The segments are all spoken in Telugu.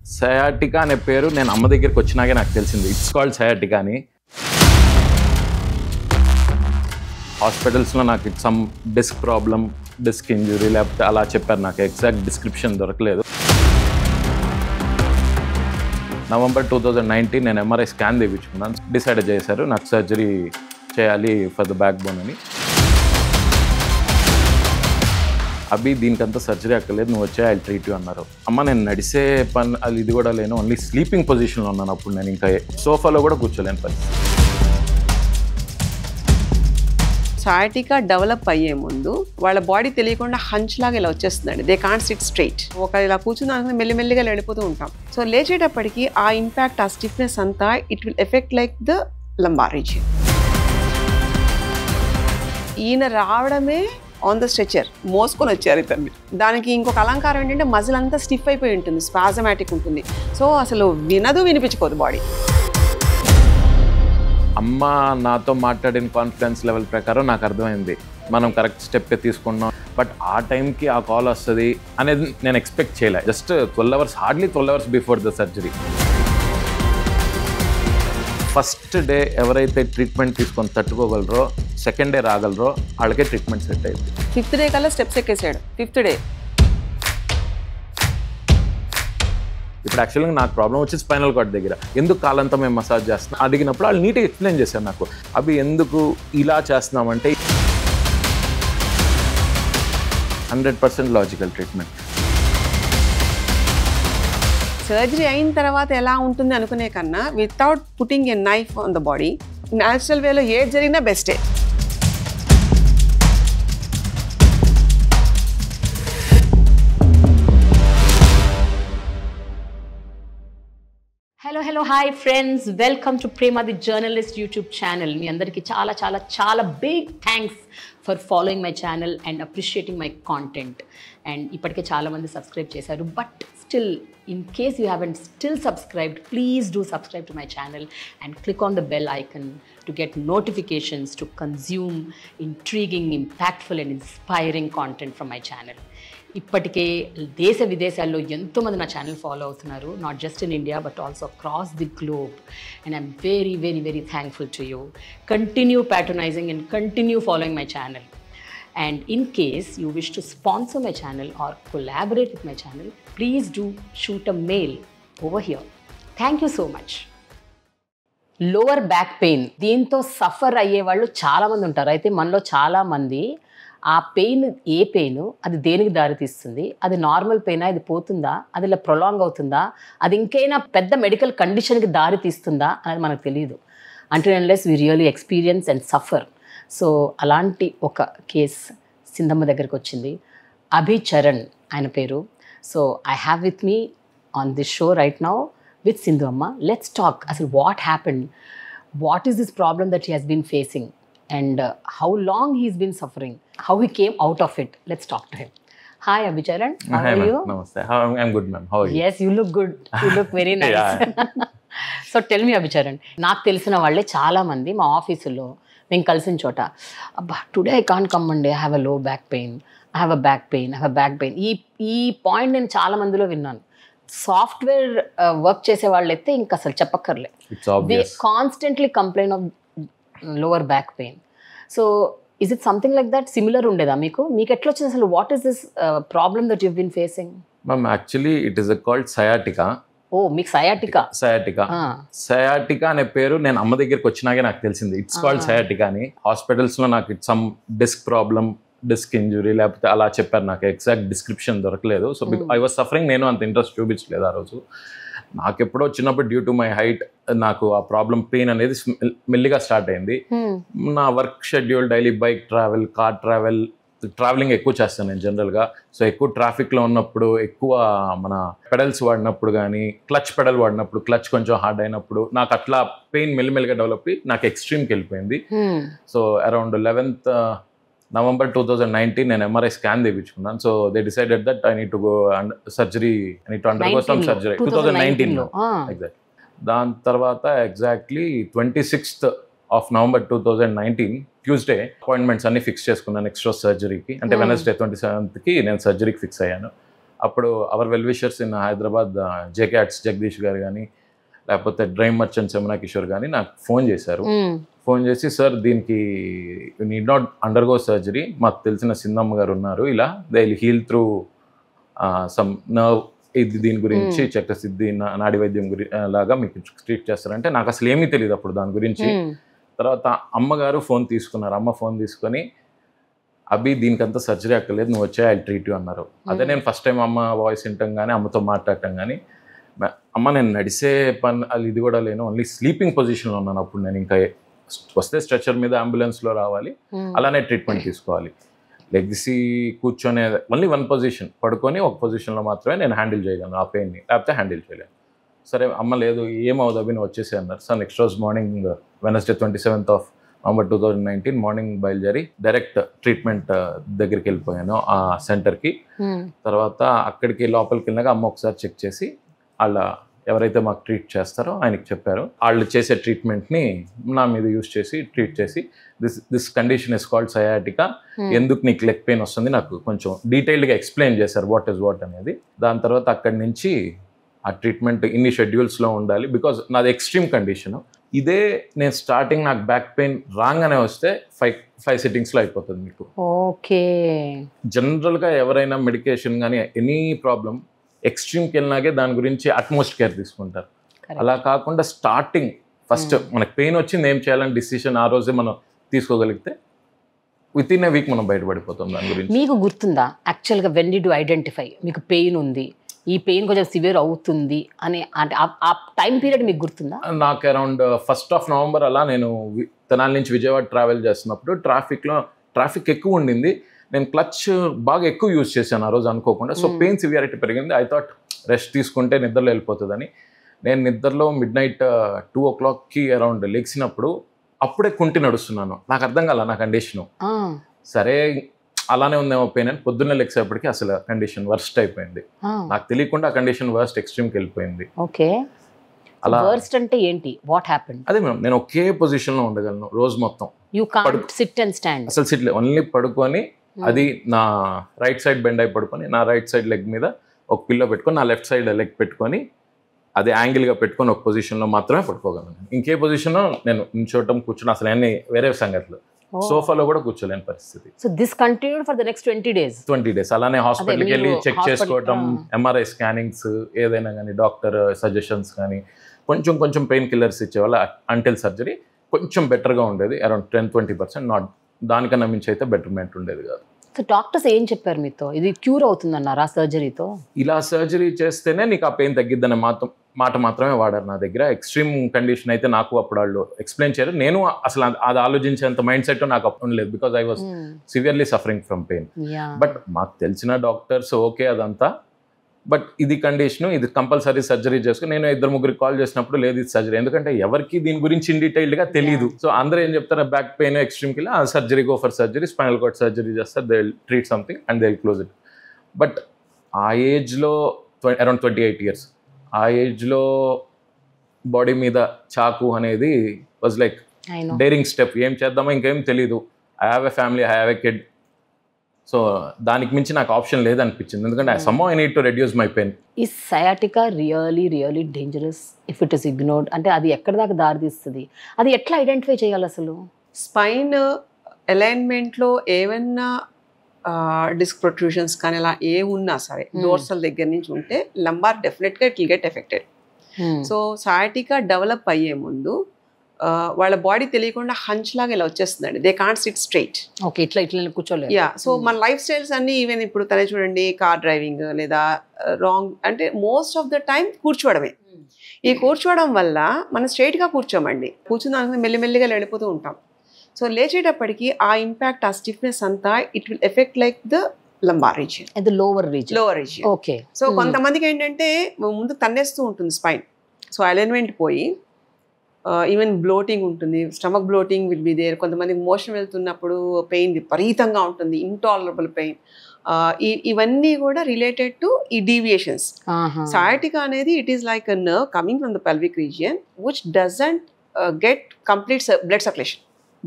సయాటికా అనే పేరు నేను అమ్మ దగ్గరికి వచ్చినాకే నాకు తెలిసింది. ఇట్స్ కాల్డ్ సయాటికా అని. హాస్పిటల్స్లో నాకు some disc problem, disc injury లేకపోతే అలా చెప్పారు. నాకు ఎగ్జాక్ట్ డిస్క్రిప్షన్ దొరకలేదు. నవంబర్ 2019 నేను ఎంఆర్ఐ స్కాన్ తెప్పించుకున్నాను. డిసైడ్ చేశారు నాకు సర్జరీ చేయాలి ఫర్ ద బ్యాక్ బోన్ అని. అవి దీనికంతా సర్జరీ అక్కర్లేదు, నువ్వు వచ్చే ఐ ట్రీట్ యూ అన్నారు. అమ్మ నేను నడిసే పని అది ఇది కూడా లేను, ఓన్లీ స్లీపింగ్ పొజిషన్లో ఉన్నాను. అప్పుడు నేను ఇంకా సోఫాలో కూడా కూర్చోలేను పరిస్థితి. సయాటికా డెవలప్ అయ్యే ముందు వాళ్ళ బాడీ తెలియకుండా హంచ్ లాగా ఇలా వచ్చేస్తుందండి. They can't SIT straight. ఒక ఇలా కూర్చుని మెల్లిమెల్లిగా వెళ్ళిపోతూ ఉంటాం. సో లేచేటప్పటికి ఆ ఇంపాక్ట్, ఆ స్టిఫ్నెస్ అంతా it will effect like the lumbar region. ఈయన రావడమే ఆన్ ద స్ట్రెచర్ మోసుకొని వచ్చారు ఇతన్ని. దానికి ఇంకొక అలంకారం ఏంటంటే మజిల్ అంతా స్టిఫ్ అయిపోయి ఉంటుంది, స్పాజమాటిక్ ఉంటుంది. సో అసలు వినిపించుకోదు బాడీ. అమ్మ నాతో మాట్లాడిన కాన్ఫిడెన్స్ లెవెల్ ప్రకారం నాకు అర్థమైంది మనం కరెక్ట్ స్టెప్ తీసుకున్నాం. బట్ ఆ టైంకి ఆ కాల్ వస్తుంది అనేది నేను ఎక్స్పెక్ట్ చేయలే. Just 12 hours, hardly 12 hours before the surgery. First day ఎవరైతే ట్రీట్మెంట్ తీసుకొని తట్టుకోగలరో, సెకండ్ డే రాగలరో వాళ్ళకే ట్రీట్మెంట్ సెట్ అయింది. 5th డే కల్లా స్టెప్స్ ఎక్కేసాడు. 5th డే ఇప్పుడు యాక్చువల్గా నాకు ప్రాబ్లం వచ్చి స్పైనల్ కార్డ్ దగ్గర. ఎందుకు కాలంతా మేము మసాజ్ చేస్తున్నాం అడిగినప్పుడు వాళ్ళు నీట్గా ఎక్స్ప్లెయిన్ చేశారు నాకు. అవి ఎందుకు ఇలా చేస్తున్నామంటే 100% లాజికల్ ట్రీట్మెంట్. సర్జరీ అయిన తర్వాత ఎలా ఉంటుంది అనుకునే కన్నా without putting a knife on the body natural వేలో ఏది జరిగినా బెస్టే. Hello hi friends, welcome to Prema the journalist YouTube channel. మీ అందరికీ చాలా చాలా చాలా big thanks for following my channel and appreciating my content. And ఇప్పటికే చాలామంది సబ్స్క్రైబ్ చేశారు. But still, in case you haven't still subscribed, please do subscribe to my channel and click on the bell icon to get notifications to consume intriguing, impactful and inspiring content from my channel. ఇప్పటికే దేశ విదేశాల్లో ఎంతోమంది నా ఛానల్ ఫాలో అవుతున్నారు, not just in India but also across the globe. And I'm very very very thankful to you. Continue patronising and continue following my channel. And in case you wish to sponsor my channel or collaborate with my channel, please do shoot a mail over here. Thank you so much. Lower back pain, దీంతో సఫర్ అయ్యే వాళ్ళు చాలామంది ఉంటారు. అయితే మనలో చాలామంది ఆ పెయిన్, ఏ పెయిన్, అది దేనికి దారితీస్తుంది, అది నార్మల్ పెయినా, ఇది పోతుందా, అది ఇలా ప్రొలాంగ్ అవుతుందా, అది ఇంకైనా పెద్ద మెడికల్ కండిషన్కి దారి తీస్తుందా అనేది మనకు తెలియదు. until unless we really experience and suffer. So అలాంటి ఒక కేస్ సింధమ్మ దగ్గరికి వచ్చింది. అభి చరణ్ ఆయన పేరు. So I have with me on this show right now with Sindhu అమ్మ. లెట్స్ టాక్ అసలు what happened, what is this problem that he has been facing and how long he's been suffering, how he came out of it. Let's talk to him. Hi Abhi Charan, how are you? Namaste. I'm good ma'am. How are you? Yes, you look good. You look very nice. So tell me Abhi Charan, నాకు తెలిసిన వాళ్ళే చాలా మంది మా ఆఫీసులో మేము కలిసిన చోట, అబ్బా టుడే ఐ కాంట్ కమ్ అండి, ఐ హ్యావ్ అ లో back pain, I have a back pain, I have back pain. ఈ పాయింట్ నేను చాలా మందిలో విన్నాను. సాఫ్ట్వేర్ వర్క్ చేసే వాళ్ళు అయితే ఇంకా అసలు చెప్పక్కర్లే, they constantly complain of lower back pain. So is it something like that? Similar ఉండేదా మీకు? మీకు ఎట్లా వచ్చింది అసలు? What is this problem that you've been facing? Ma'am, actually it is called sciatica. ఓ మీకు సయాటికా. సయాటికా అనే పేరు నేను అమ్మ దగ్గరికి వచ్చినాకే నాకు తెలిసింది. ఇట్స్ కాల్డ్ సయాటికా అని. హాస్పిటల్స్లో నాకు some disc problem, disc injury లేకపోతే అలా చెప్పారు. నాకు ఎగ్జాక్ట్ డిస్క్రిప్షన్ దొరకలేదు. So I was suffering. నేను అంత ఇంట్రెస్ట్ చూపించలేదు ఆ రోజు. నాకు ఎప్పుడో చిన్నప్పుడు డ్యూ టు మై హైట్ నాకు ఆ ప్రాబ్లం, పెయిన్ అనేది మెల్లిగా స్టార్ట్ అయింది. నా work schedule daily bike travel, car travelling ఎక్కువ చేస్తాను నేను జనరల్గా. సో ఎక్కువ ట్రాఫిక్లో ఉన్నప్పుడు, ఎక్కువ మన పెడల్స్ వాడినప్పుడు కానీ, క్లచ్ పెడల్ వాడినప్పుడు, క్లచ్ కొంచెం హార్డ్ అయినప్పుడు నాకు అట్లా పెయిన్ మెల్లిమెల్లిగా డెవలప్ అయ్యి నాకు ఎక్స్ట్రీమ్కి వెళ్ళిపోయింది. సో అరౌండ్ 11th November 2019 నేను ఎంఆర్ఐ స్కాన్ తెప్పించుకున్నాను. So they decided that I need to go surgery, I need to undergo some surgery. 2019లో ఎగ్జాక్ట్. దాని తర్వాత exactly 26th of November 2019 Tuesday appointments అన్ని ఫిక్స్ చేసుకున్నాను నెక్స్ట్ రోజు సర్జరీకి. అంటే వెనస్డే 27th నేను సర్జరీకి ఫిక్స్ అయ్యాను. అప్పుడు our well wishers in Hyderabad జేకేట్స్ జగదీష్ గారు కానీ లేకపోతే డ్రైమ్ మర్చెంట్ యమునా కిషోర్ కానీ నాకు ఫోన్ చేశారు. ఫోన్ చేసి సార్ దీనికి you need not undergo surgery, మాకు తెలిసిన సింధమ్మ గారు ఉన్నారు, ఇలా they will heal through some nerve ఇది దీని గురించి చక్రసిద్ధి నాడి వైద్యం లాగా మీకు ట్రీట్ చేస్తారంటే నాకు అసలు ఏమీ తెలియదు అప్పుడు దాని గురించి. తర్వాత అమ్మగారు ఫోన్ తీసుకున్నారు. అమ్మ ఫోన్ తీసుకొని అభి దీనికంతా సర్జరీ అక్కర్లేదు, నువ్వు వచ్చే ఐ ట్రీట్ యూ అన్నారు. అదే నేను ఫస్ట్ టైం అమ్మ వాయిస్ వింటాం కానీ అమ్మతో మాట్లాడటం కానీ, అమ్మ నేను నడిసే పని అది ఇది కూడా లేను, ఓన్లీ స్లీపింగ్ పొజిషన్లో ఉన్నాను అప్పుడు. నేను ఇంకా వస్తే స్ట్రెచర్ మీద అంబులెన్స్లో రావాలి, అలానే ట్రీట్మెంట్ తీసుకోవాలి. లెగ్సీ కూర్చొని ఓన్లీ వన్ పొజిషన్ పడుకొని ఒక పొజిషన్లో మాత్రమే నేను హ్యాండిల్ చేయగలను ఆ పెయిన్ని, లేకపోతే హ్యాండిల్ చేయలేను. సరే అమ్మ లేదు ఏమవుదు అభి నువ్వు వచ్చేసి అన్నారు. సార్ నెక్స్ట్ రోజు morning Wednesday 27th of November 2019 morning బయలుదేరి డైరెక్ట్ ట్రీట్మెంట్ దగ్గరికి వెళ్ళిపోయాను ఆ సెంటర్కి. తర్వాత అక్కడికి లోపలికి వెళ్ళాక అమ్మ ఒకసారి చెక్ చేసి వాళ్ళ ఎవరైతే మాకు ట్రీట్ చేస్తారో ఆయనకి చెప్పారు. వాళ్ళు చేసే ట్రీట్మెంట్ని నా మీద యూజ్ చేసి ట్రీట్ చేసి this condition is called sciatica, ఎందుకు నీకు లెగ్ పెయిన్ వస్తుంది నాకు కొంచెం డీటెయిల్డ్గా ఎక్స్ప్లెయిన్ చేశారు వాట్ ఈస్ వాట్ అనేది. దాని తర్వాత అక్కడి నుంచి ఆ ట్రీట్మెంట్ ఇన్ని షెడ్యూల్స్లో ఉండాలి, బికాజ్ నాది ఎక్స్ట్రీమ్ కండిషను. ఇదే నేను స్టార్టింగ్ నాకు బ్యాక్ పెయిన్ రాగానే వస్తే ఫైవ్ సిట్టింగ్స్లో అయిపోతుంది మీకు. ఓకే. జనరల్గా ఎవరైనా మెడికేషన్ కానీ ఎనీ ప్రాబ్లం ఎక్స్ట్రీమ్కి వెళ్ళినాకే దాని గురించి అట్మోస్ట్ కేర్ తీసుకుంటారు. అలా కాకుండా స్టార్టింగ్ ఫస్ట్ మనకు పెయిన్ వచ్చింది ఏం చేయాలని డిసిషన్ ఆ రోజే మనం తీసుకోగలిగితే విత్ ఇన్ ఏ వీక్ మనం బయటపడిపోతాం దాని గురించి. మీకు గుర్తుందా యాక్చువల్గా వెన్ డిడ్ యు ఐడెంటిఫై మీకు పెయిన్ ఉంది, ఈ పెయిన్ కొంచెం సివియర్ అవుతుంది అని, అంటే ఆ టైం పీరియడ్ మీకు గుర్తుందా? నాకు అరౌండ్ 1st of November అలా నేను తెనాలి నుంచి విజయవాడ ట్రావెల్ చేస్తున్నప్పుడు ట్రాఫిక్ ఎక్కువ ఉండింది. నేను క్లచ్ బాగా ఎక్కువ యూజ్ చేశాను ఆ రోజు అనుకోకుండా. సో పెయిన్ సివియారిటీ పెరిగింది. ఐ థాట్ రెస్ట్ తీసుకుంటే నిద్రలో వెళ్ళిపోతుందని. నేను నిద్రలో midnight 2 o'clockకి అరౌండ్ లెగ్సినప్పుడు అప్పుడే కుంటి నడుస్తున్నాను. నాకు అర్థం కాల నా కండిషను. సరే అలానే ఉందేమో పెయిన్ అని పొద్దున్నే లెగ్సేపటికి అసలు కండిషన్ వర్స్ట్ అయిపోయింది. నాకు తెలియకుండా ఆ కండిషన్ వర్స్ట్ ఎక్స్ట్రీమ్కి వెళ్ళిపోయింది. ఓకే. అలా వర్స్ట్ అంటే ఏంటి? What happened? అదే మేడం, నేను ఒకే పొజిషన్లో ఉండగలను రోజు మొత్తం. You can't SIT and stand. అసలు సిట్ ఓన్లీ పడుకొని, అది నా రైట్ సైడ్ బెండ్ అయి పడుకొని నా రైట్ సైడ్ లెగ్ మీద ఒక పిల్లో పెట్టుకొని నా లెఫ్ట్ సైడ్ లెగ్ పెట్టుకొని అది యాంగిల్గా పెట్టుకొని ఒక పొజిషన్లో మాత్రమే పడుకోగలను. ఇంకే పొజిషన్లో నేను నిల్చోవటం కూర్చొని అసలు అన్ని వేరే సంగతులు, సోఫాలో కూడా కూర్చోలేని పరిస్థితి. So this continued for the next 20 days. అలానే హాస్పిటల్కి వెళ్ళి చెక్ చేసుకోవటం, ఎంఆర్ఐ స్కానింగ్స్ ఏదైనా కానీ, డాక్టర్ సజెషన్స్ కానీ, కొంచెం పెయిన్ కిల్లర్స్ ఇచ్చేవాళ్ళు అంటిల్ సర్జరీ కొంచెం బెటర్గా ఉండేది. అరౌండ్ 10-20%, నాట్ దానికన్నా మించి అయితే బెటర్మెంట్ ఉండేది కాదు. సో డాక్టర్స్ ఏం చెప్పారు మీతో? ఇది క్యూర్ అవుతుందన్నారా సర్జరీతో? ఇలా సర్జరీ చేస్తేనే నీకు ఆ పెయిన్ తగ్గిద్దనే మాట మాత్రమే వాడారు నా దగ్గర. ఎక్స్ట్రీమ్ కండిషన్ అయితే నాకు అప్పుడు వాళ్ళు ఎక్స్ప్లెయిన్ చేయరు. నేను అసలు అది ఆలోచించేంత మైండ్ సెట్ నాకు అప్పుడు ఉండలేదు, because I was severely suffering from pain. But మాకు తెలిసిన డాక్టర్స్ ఓకే అదంతా, బట్ ఇది కండిషను, ఇది కంపల్సరీ సర్జరీ చేసుకుని నేను 2-3 కాల్ చేసినప్పుడు లేదు ఇది సర్జరీ, ఎందుకంటే ఎవరికి దీని గురించి ఇన్ డీటెయిల్డ్గా తెలియదు. సో అందరూ ఏం చెప్తారు, బ్యాక్ పెయిన్ ఎక్స్ట్రీమ్కి surgery, go for surgery, spinal cord surgery చేస్తారు, they will treat something and they will close it. But ఆ ఏజ్లో అరౌండ్ 28 years ఆ ఏజ్లో బాడీ మీద చాకు అనేది వాజ్ లైక్ డేరింగ్ స్టెప్. ఏం చేద్దామో ఇంకేం తెలీదు. I have a family, I have a kid. So దానికి మించి నాకు ఆప్షన్ లేదనిపించింది, ఎందుకంటే somehow I need to reduce my pain. Is sciatica really dangerous if it is ignored? అంటే అది ఎక్కడ దాకా దారి తీస్తుంది? అది ఎట్లా ఐడెంటిఫై చేయాలి అసలు? స్పైన్ అలైన్మెంట్లో ఏమన్నా డిస్క్ ప్రొట్రూషన్స్ కానీ అలా ఏ ఉన్నా సరే డోర్సల్ దగ్గర నుంచి ఉంటే లంబార్ డెఫినెట్గా it will get affected. So sciatica develop అయ్యే ముందు వాళ్ళ బాడీ తెలియకుండా హంచ్ లాగా ఇలా వచ్చేస్తుందండి. They can't SIT straight. Okay, ఇట్లా కూర్చోలేదు. యా. సో మన లైఫ్ స్టైల్స్ అన్ని ఈవెన్ ఇప్పుడు తనే చూడండి, కార్ డ్రైవింగ్ లేదా రాంగ్ అంటే మోస్ట్ ఆఫ్ ద టైం కూర్చోవడమే. ఈ కూర్చోవడం వల్ల మనం స్ట్రైట్గా కూర్చోమండి, కూర్చుని మెల్లిమెల్లిగా వెళ్ళిపోతూ ఉంటాం. సో లేచేటప్పటికి ఆ ఇంపాక్ట్, ఆ స్టిఫ్నెస్ అంతా it will effect like the lumbar region, lower region. Okay. So కొంతమందికి ఏంటంటే ముందు తన్నేస్తూ ఉంటుంది స్పైన్. సో అలైన్మెంట్ పోయి ఈవెన్ బ్లోటింగ్ ఉంటుంది, stomach bloating will be there. కొంతమందికి మోషన్ వెళ్తున్నప్పుడు పెయిన్ విపరీతంగా ఉంటుంది, ఇంటాలరబుల్ పెయిన్. ఇవన్నీ కూడా రిలేటెడ్ టు ఈ డీవియేషన్స్. సయాటికా అనేది it is like a nerve coming from the pelvic region which doesn't get complete blood circulation.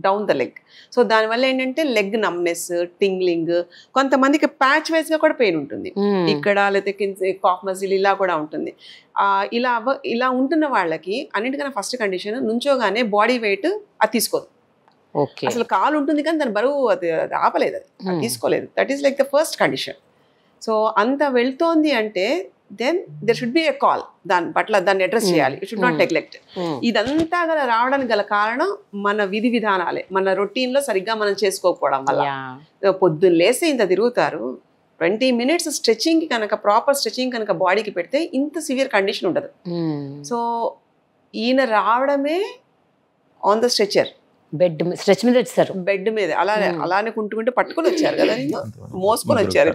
Down the leg. So దానివల్ల ఏంటంటే లెగ్ నమ్నెస్, టింగ్లింగ్, కొంతమందికి ప్యాచ్ వైజ్గా కూడా పెయిన్ ఉంటుంది ఇక్కడ, లేకపోతే కాఫ్ మజిల్ ఇలా కూడా ఉంటుంది. ఇలా ఉంటున్న వాళ్ళకి అన్నిటికన్నా ఫస్ట్ కండిషన్ నుంచోగానే బాడీ వెయిట్ అది తీసుకోదు. అసలు కాలు ఉంటుంది కానీ దాని బరువు అది ఆపలేదు, అది తీసుకోలేదు. That is like the first condition. So అంత వెళ్తోంది అంటే then there should be a call, దాన్ని అడ్రస్ చేయాలి. It should not neglect. ఇదంతా గల రావడానికి గల కారణం మన విధి విధానాలే, మన రొటీన్లో సరిగ్గా మనం చేసుకోకపోవడం వల్ల. పొద్దున్న లేసి ఇంత తిరుగుతారు, 20 minutes స్ట్రెచింగ్ కనుక, ప్రాపర్ స్ట్రెచింగ్ కనుక బాడీకి పెడితే ఇంత సివియర్ కండిషన్ ఉండదు. సో ఈయన రావడమే ఆన్ ద స్ట్రెచర్, స్ట్రెచ్ మీద వచ్చారు, బెడ్ మీద అలానే కుంటుకుంటూ పట్టుకుని వచ్చారు కదా, మోసుకొని వచ్చారు.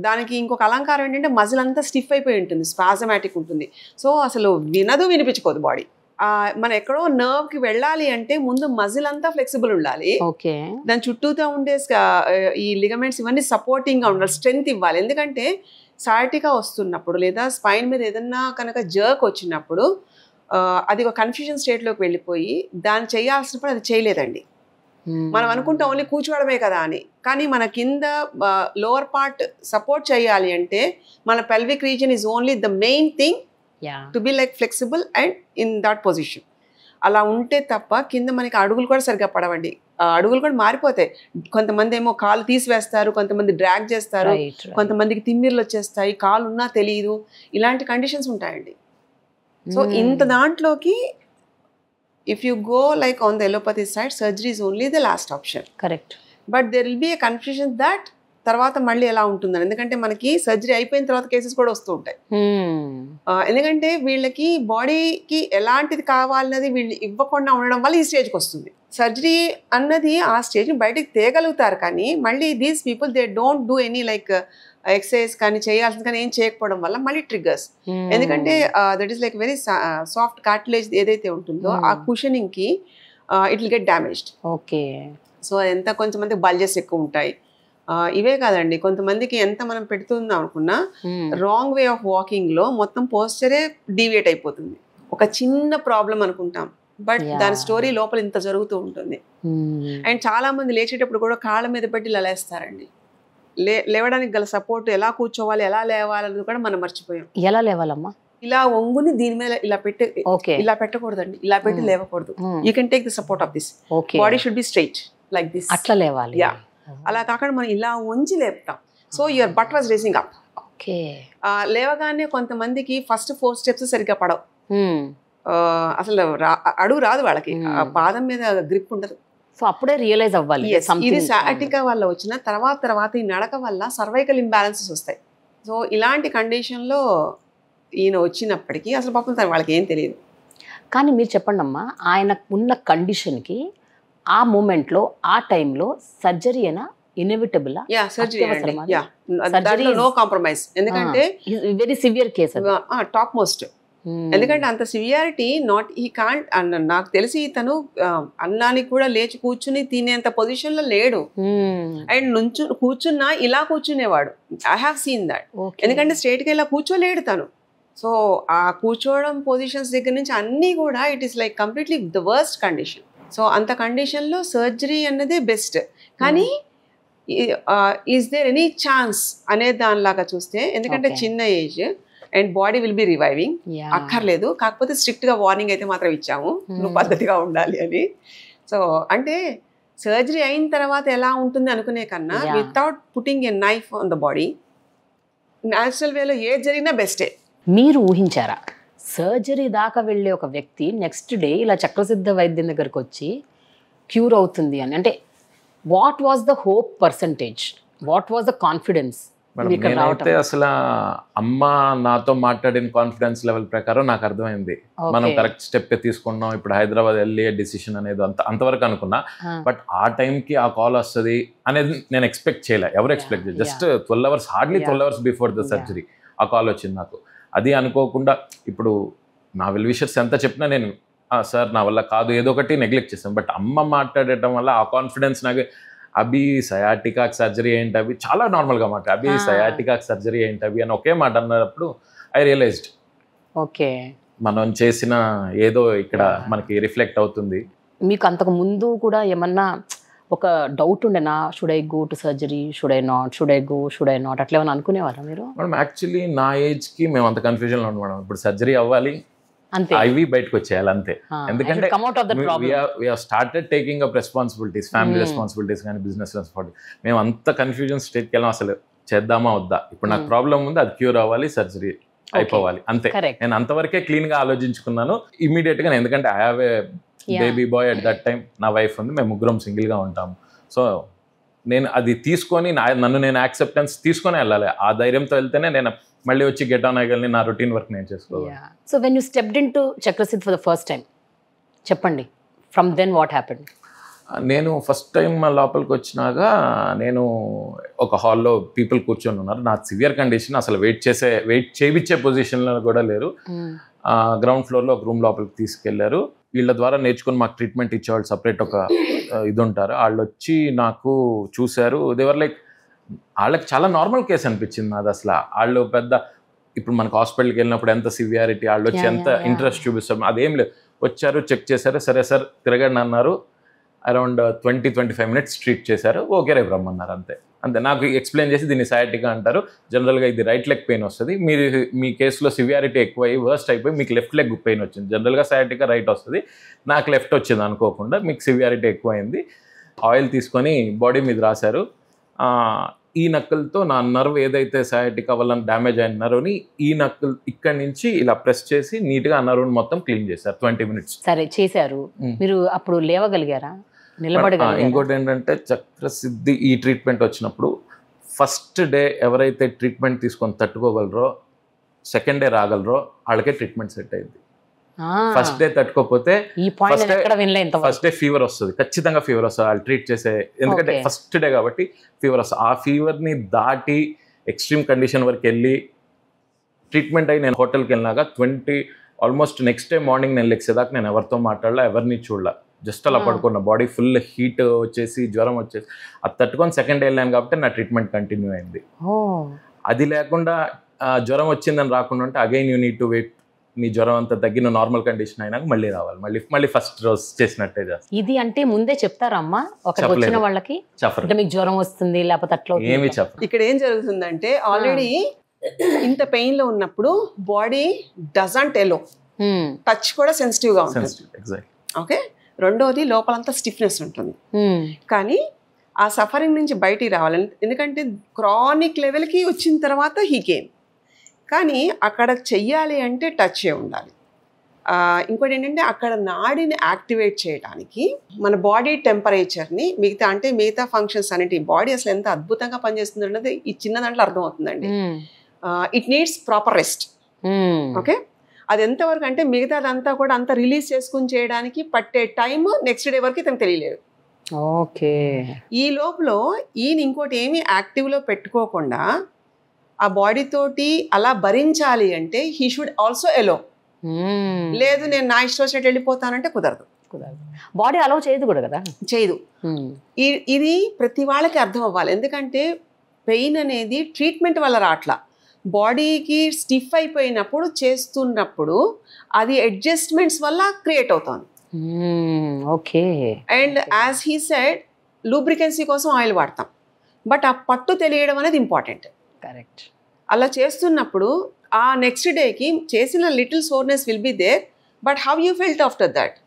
దానికి ఇంకొక అలంకారం ఏంటంటే మజిల్ అంతా స్టిఫ్ అయిపోయి ఉంటుంది, స్పాజమాటిక్ ఉంటుంది. సో అసలు వినిపించుకోదు బాడీ. మనం ఎక్కడో నర్వ్ కి వెళ్ళాలి అంటే ముందు మజిల్ అంతా ఫ్లెక్సిబుల్ ఉండాలి, దాని చుట్టూతో ఉండే ఈ లిగమెంట్స్ ఇవన్నీ సపోర్టింగ్ గా ఉండాలి, స్ట్రెంగ్త్ ఇవ్వాలి. ఎందుకంటే సయాటికా వస్తున్నప్పుడు లేదా స్పైన్ మీద ఏదన్నా కనుక జర్క్ వచ్చినప్పుడు అది ఒక కన్ఫ్యూజన్ స్టేట్లోకి వెళ్ళిపోయి దాన్ని చేయాల్సినప్పుడు అది చేయలేదండి. మనం అనుకుంటాం ఓన్లీ కూర్చోవడమే కదా అని, కానీ మన కింద లోవర్ పార్ట్ సపోర్ట్ చేయాలి అంటే మన pelvic reason is only the main thing to be like flexible and in that position. అలా ఉంటే తప్ప కింద మనకి అడుగులు కూడా సరిగ్గా పడవండి, అడుగులు కూడా మారిపోతాయి. కొంతమంది ఏమో కాలు తీసివేస్తారు, కొంతమంది డ్రాగ్ చేస్తారు, కొంతమందికి తిమ్మిర్లు వచ్చేస్తాయి, కాలు ఉన్నా తెలియదు, ఇలాంటి కండిషన్స్ ఉంటాయండి. సో ఇంత దాంట్లోకి if you go like on the allopathy side, surgery is only the last option. Correct. But there will be a confusion that తర్వాత మళ్ళీ ఎలా ఉంటుందని, ఎందుకంటే మనకి సర్జరీ అయిపోయిన తర్వాత కేసెస్ కూడా వస్తూ ఉంటాయి. ఎందుకంటే వీళ్ళకి బాడీకి ఎలాంటిది కావాలన్నది వీళ్ళు ఇవ్వకుండా ఉండడం వల్ల ఈ స్టేజ్కి వస్తుంది. సర్జరీ అన్నది ఆ స్టేజ్ని బయటికి తేగలుగుతారు, కానీ మళ్ళీ these people they don't do any like exercise కానీ చేయాల్సింది కానీ ఏం చేయకపోవడం వల్ల మళ్ళీ ట్రిగ్గర్స్. ఎందుకంటే that is like very soft cartilage ఏదైతే ఉంటుందో ఆ కుషనింగ్ కి it will get damaged. Okay. So ఎంత కొంతమందికి బల్జెస్ ఎక్కువ ఉంటాయి. ఇవే కాదండి, కొంతమందికి ఎంత మనం పెడుతుందాం అనుకున్నా రాంగ్ వే ఆఫ్ వాకింగ్ లో మొత్తం పోస్చరే డీవియేట్ అయిపోతుంది. ఒక చిన్న ప్రాబ్లం అనుకుంటాం, బట్ దాని స్టోరీ లోపల ఇంత జరుగుతూ ఉంటుంది. అండ్ చాలా మంది లేచేటప్పుడు కూడా కాళ్ళ మీద పెట్టి ఇలా లేస్తారండి. లేవడానికి గల సపోర్ట్, ఎలా కూర్చోవాలి, ఎలా లేవాలన్నది కూడా మనం మర్చిపోయాం. ఎలా లేవాలమ్మా? ఇలా వంగుని దీని మీద ఇలా పెట్టి, ఇలా పెట్టకూడదండి, ఇలా పెట్టి లేవకూడదు. You can take the support of this. Body should be straight like this. అట్లా లేవాలి. యా, అలా కాకుండా మనం ఇలా వంచి లేపుతాం. So your butt was raising up. లేవగానే కొంతమందికి ఫస్ట్ 4 steps సరిగ్గా పడవు, అసలు అడుగు రాదు వాళ్ళకి, పాదం మీద గ్రిప్ ఉండదు. సో అప్పుడే రియలైజ్ అవ్వాలి. ఇది సయాటికా వల్ల వచ్చిన తర్వాత ఈ నడక వల్ల సర్వైకల్ ఇంబ్యాలెన్సెస్ వస్తాయి. సో ఇలాంటి కండిషన్లో ఈయన వచ్చినప్పటికీ అసలు పాపం వాళ్ళకి ఏం తెలియదు. కానీ మీరు చెప్పండి అమ్మా, ఆయన ఉన్న కండిషన్కి ఆ మూమెంట్లో ఆ టైంలో సర్జరీ అయినా ఇన్ఎవిటబుల్? సర్జరీ నో కాంప్రమైజ్, ఎందుకంటే very severe case, top most. ఎందుకంటే అంత సివియారిటీ నాట్ ఈ కాంట్. నాకు తెలిసి తను అన్నానికి కూడా లేచి కూర్చుని తినేంత పొజిషన్ లో లేడు. అండ్ కూర్చున్నా ఇలా కూర్చునేవాడు. I have seen that. ఎందుకంటే స్ట్రైట్ గా ఇలా కూర్చోలేడు తను. సో ఆ కూర్చోవడం పొజిషన్స్ దగ్గర నుంచి అన్నీ కూడా it is like completely the worst condition. So అంత కండిషన్ లో సర్జరీ అన్నదే బెస్ట్. కానీ ఈజ్ దేర్ ఎనీ ఛాన్స్ అనే దానిలాగా చూస్తే, ఎందుకంటే చిన్న age and body will be reviving, అక్కర్లేదు. కాకపోతే స్ట్రిక్ట్ గా వార్నింగ్ అయితే మాత్రం ఇచ్చాము, నువ్వు పద్ధతిగా ఉండాలి అని. సో అంటే సర్జరీ అయిన తర్వాత ఎలా ఉంటుంది అనుకునే కన్నా without putting a knife on the body natural వేలో ఏది జరిగినా బెస్టే. మీరు ఊహించారా సర్జరీ దాకా వెళ్ళే ఒక వ్యక్తి నెక్స్ట్ డే ఇలా చక్రసిద్ధ వైద్యం దగ్గరకు వచ్చి క్యూర్ అవుతుంది అని? అంటే what was the hope percentage, what was the confidence? నేనైతే అసలు అమ్మ నాతో మాట్లాడిన కాన్ఫిడెన్స్ లెవెల్ ప్రకారం నాకు అర్థమైంది మనం కరెక్ట్ స్టెప్ తీసుకున్నాం, ఇప్పుడు హైదరాబాద్ వెళ్ళి డిసిషన్ అనేది అంతవరకు అనుకున్నా. బట్ ఆ టైంకి ఆ కాల్ వస్తుంది అనేది నేను ఎక్స్పెక్ట్ చేయలే, ఎవరు ఎక్స్పెక్ట్ చేయలేదు. Just 12 hours, hardly 12 hours before the surgery ఆ కాల్ వచ్చింది నాకు. అది అనుకోకుండా ఇప్పుడు నా వెల్ విషర్స్ ఎంత చెప్పినా నేను సార్ నా వల్ల కాదు ఏదో ఒకటి నెగ్లెక్ట్ చేస్తాను. బట్ అమ్మ మాట్లాడటం వల్ల ఆ కాన్ఫిడెన్స్ నాకు, అభి సయాటికాక్ సర్జరీ ఏంటి అవి చాలా నార్మల్గా మాట, అభి సయాటికాక్ సర్జరీ ఏంటి అవి అని ఒకే మాట అన్నప్పుడు ఐ రియలైజ్డ్ ఓకే మనం చేసిన ఏదో ఇక్కడ మనకి రిఫ్లెక్ట్ అవుతుంది. మీకు అంతకు ముందు కూడా ఏమన్నా ఒక డౌట్ ఉండేనా, should I go to surgery, should I not, should I not, అట్లా ఏమైనా అనుకునేవారా మీరు? మేడం యాక్చువల్లీ నా ఏజ్కి మేము అంత కన్ఫ్యూజన్లో ఉన్నాం మేడం. ఇప్పుడు సర్జరీ అవ్వాలి, అంతే, అవి బయటకు వచ్చేయాలి అంతే. ఎందుకంటే started taking up responsibilities, family responsibilities కానీ బిజినెస్ రెస్పాన్సిబిలిటీస్. మేము అంత కన్ఫ్యూజన్ స్టేట్కి వెళ్ళాం, అసలు చేద్దామా వద్దా, ఇప్పుడు నాకు ప్రాబ్లం ఉంది, అది క్యూర్ అవ్వాలి, సర్జరీ అయిపోవాలి అంతే. నేను అంతవరకే క్లీన్ గా ఆలోచించుకున్నాను ఇమీడియట్ గా. ఎందుకంటే I have a baby bye at that time, నా వైఫ్ ఉంది, మేము ముగ్గురం సింగిల్ గా ఉంటాము. సో నేను అది తీసుకొని నన్ను నేను యాక్సెప్టెన్స్ తీసుకొని వెళ్ళాలి. ఆ ధైర్యంతో వెళ్తేనే నేను మళ్ళీ వచ్చి గెట్ ఆన్ అయ్యగలని, నా రొటీన్ వర్క్ నేను చేసుకోవాలి. So when you stepped into Chakrasiddh for the first time, చెప్పండి, ఫ్రమ్ దెన్ వాట్ హ్యాపెండ్? నేను ఫస్ట్ టైం లోపలికి వచ్చినాక నేను ఒక హాల్లో పీపుల్ కూర్చొని ఉన్నారు. నా సివియర్ కండిషన్, అసలు వెయిట్ చేయించే పొజిషన్లో కూడా లేరు. గ్రౌండ్ ఫ్లోర్లో ఒక రూమ్ లోపలికి తీసుకెళ్లారు. వీళ్ళ ద్వారా నేర్చుకుని మాకు ట్రీట్మెంట్ ఇచ్చేవాళ్ళు సపరేట్ ఒక ఇది ఉంటారు. వాళ్ళు వచ్చి నాకు చూశారు. దేవర్ లైక్, వాళ్ళకి చాలా నార్మల్ కేసు అనిపించింది నాది. అసలు వాళ్ళు పెద్ద, ఇప్పుడు మనకు హాస్పిటల్కి వెళ్ళినప్పుడు ఎంత సివియారిటీ, వాళ్ళు వచ్చి ఎంత ఇంట్రెస్ట్ చూపిస్తాం, అదేం లేదు. వచ్చారు, చెక్ చేశారు, సరే సార్ తిరగండి అన్నారు. అరౌండ్ 20-25 minutes ట్రీట్ చేశారు. ఓకే రేపు రమ్మన్నారు అంతే. నాకు ఎక్స్ప్లెయిన్ చేసి దీన్ని సయాటికా అంటారు, జనరల్గా ఇది రైట్ లెగ్ పెయిన్ వస్తుంది, మీరు మీ కేసులో సివియారిటీ ఎక్కువై వర్స్ట్ అయిపోయి మీకు లెఫ్ట్ లెగ్ పెయిన్ వచ్చింది. జనరల్గా సయాటికా రైట్ వస్తుంది, నాకు లెఫ్ట్ వచ్చింది అనుకోకుండా, మీకు సివియారిటీ ఎక్కువైంది. ఆయిల్ తీసుకొని బాడీ మీద రాశారు. ఈ నక్కులతో నా నర్వ్ ఏదైతే సయాటికా వల్ల డ్యామేజ్ అయిన నర్వ్ని, ఈ నక్కులు ఇక్కడి నుంచి ఇలా ప్రెస్ చేసి నీట్గా ఆ నర్వ్ని మొత్తం క్లీన్ చేశారు 20 minutes. సరే చేశారు, మీరు అప్పుడు లేవగలిగారా, నిలబడగలిగారా? ఇంకోటి ఏంటంటే చక్రసిద్ధి ఈ ట్రీట్మెంట్ వచ్చినప్పుడు ఫస్ట్ డే ఎవరైతే ట్రీట్మెంట్ తీసుకొని తట్టుకోగలరో, సెకండ్ డే రాగలరో వాళ్ళకే ట్రీట్మెంట్ సెట్ అయింది. ఫస్ట్ డే తట్టుకోకపోతే ఫస్ట్ డే ఫీవర్ వస్తుంది, ఖచ్చితంగా ఫీవర్ వస్తుంది వాళ్ళు ట్రీట్ చేసే. ఎందుకంటే ఫస్ట్ డే కాబట్టి ఫీవర్ వస్తుంది. ఆ ఫీవర్ని దాటి ఎక్స్ట్రీమ్ కండిషన్ వరకు వెళ్ళి ట్రీట్మెంట్ అయ్యి నేను హోటల్కి వెళ్ళినాక ఆల్మోస్ట్ నెక్స్ట్ డే మార్నింగ్ నేను లెక్సేదాకా నేను ఎవరితో మాట్లాడలా, ఎవరిని చూడలా, జస్ట్ అలా పడుకున్న. బాడీ ఫుల్ హీట్ వచ్చేసి జ్వరం వచ్చేసి అది తట్టుకొని సెకండ్ డే వెళ్ళాను కాబట్టి నా ట్రీట్మెంట్ కంటిన్యూ అయింది. అది లేకుండా జ్వరం వచ్చిందని రాకుండా ఉంటే again you need to wait, నీ జ్వరం అంతా తగ్గిన నార్మల్ కండిషన్ అయినాక మళ్ళీ రావాలి, మళ్ళీ ఫస్ట్ రోజు చేసినట్టే చేస్తాను. ఇది అంటే ముందే చెప్తారమ్మా ఒకరికి వచ్చిన వాళ్ళకి, అంటే మీకు జ్వరం వస్తుంది లేకపోతే అట్లా ఏమి చెప్పరు. ఇక్కడ ఏం జరుగుతుందంటే ఆల్రెడీ ఇంత పెయిన్ లో ఉన్నప్పుడు బాడీ డజంట్ ఎలో, టచ్ కూడా సెన్సిటివ్ గా ఉంటుంది. ఓకే, రెండోది లోపలంతా స్టిఫ్నెస్ ఉంటుంది. కానీ ఆ సఫరింగ్ నుంచి బయటికి రావాలి, ఎందుకంటే క్రానిక్ లెవెల్కి వచ్చిన తర్వాత హీ కేమ్. కానీ అక్కడ చెయ్యాలి అంటే టచ్ ఏ ఉండాలి. ఇంకోటి ఏంటంటే అక్కడ నాడిని యాక్టివేట్ చేయడానికి మన బాడీ టెంపరేచర్ని మిగతా ఫంక్షన్స్ అనేటి బాడీ అసలు ఎంత అద్భుతంగా పనిచేస్తుంది అన్నది ఈ చిన్న దాంట్లో అర్థమవుతుందండి. It needs proper rest. Okay, అది ఎంతవరకు అంటే మిగతాదంతా కూడా అంత రిలీజ్ చేసుకుని చేయడానికి పట్టే టైం నెక్స్ట్ డే వరకు తనకు తెలియలేదు. ఓకే, ఈ లోపల ఈయన ఇంకోటి ఏమీ యాక్టివ్లో పెట్టుకోకుండా ఆ బాడీ తోటి అలా భరించాలి అంటే హీ షుడ్ ఆల్సో ఎలో. లేదు నేను నా ఇష్టం వచ్చినట్టు వెళ్ళిపోతానంటే కుదరదు. బాడీ అలౌ చేయదు కూడా కదా, చేయదు. ఇది ప్రతి వాళ్ళకి అర్థం అవ్వాలి. ఎందుకంటే పెయిన్ అనేది ట్రీట్మెంట్ వల్ల రాట్లా, బాడీకి స్టిఫ్ అయిపోయినప్పుడు చేస్తున్నప్పుడు అది అడ్జస్ట్మెంట్స్ వల్ల క్రియేట్ అవుతుంది. Okay, and as he said lubricancy కోసం ఆయిల్ వాడతాం, బట్ ఆ పట్టు తెలియడం అనేది ఇంపార్టెంట్. కరెక్ట్. అలా చేస్తున్నప్పుడు ఆ నెక్స్ట్ డేకి చేసిన little soreness will be there, but how you felt after that?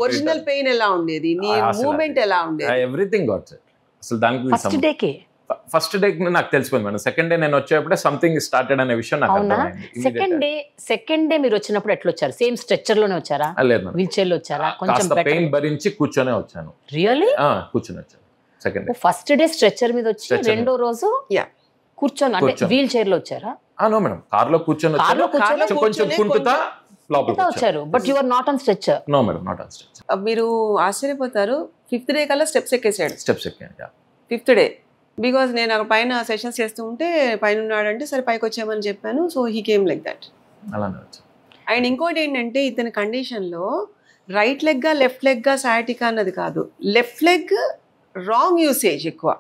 Original pain ఎలా ఉండేది, నీ మూవ్మెంట్ ఎలా ఉండేది, ఎవ్రీథింగ్ గాట్ సెట్. అసలు దానికి ఫస్ట్ డే నాకు తెలిసిపోయింది మేడం. సెకండ్ డే నేను వచ్చేప్పుడే సంథింగ్ స్టార్టెడ్ అనే విషయం నాకు అర్థమైంది. సెకండ్ డే మీరు వచ్చినప్పుడు ఎట్లా వచ్చారు? సేమ్ స్ట్రెచర్ లోనే వచ్చారా? లేదు, వీల్ చైర్ లో వచ్చారా? కొంచెం పెయిన్ భరించి కూర్చొనే వచ్చాను. రియల్లీ? కూర్చొని వచ్చాను. Second day first day stretcher మీద వచ్చి రెండో రోజు కూర్చొని అంటే వీల్ చైర్ లో వచ్చారా? నో మేడం, కార్ లో కూర్చొని కొంచెం కుంటుతా లోపలికి వచ్చారు. But you are not on stretcher? No madam, not on stretcher. మీరు ఆశ్చర్యపోతారు, 5th డే కల్లా స్టెప్స్ ఎక్కేసాడు. స్టెప్స్ ఎక్కాను 5th డే. బికాజ్ నేను అక్కడ పైన సెషన్స్ చేస్తూ ఉంటే పైన ఉన్నాడంటే సరే పైకి వచ్చామని చెప్పాను. So he came like that. అలానే వచ్చాను. అండ్ ఇంకోటి ఏంటంటే ఇతని కండిషన్లో రైట్ లెగ్గా లెఫ్ట్ లెగ్గా సయాటికా అన్నది కాదు, లెఫ్ట్ లెగ్ రాంగ్ యూసేజ్ ఎక్కువ.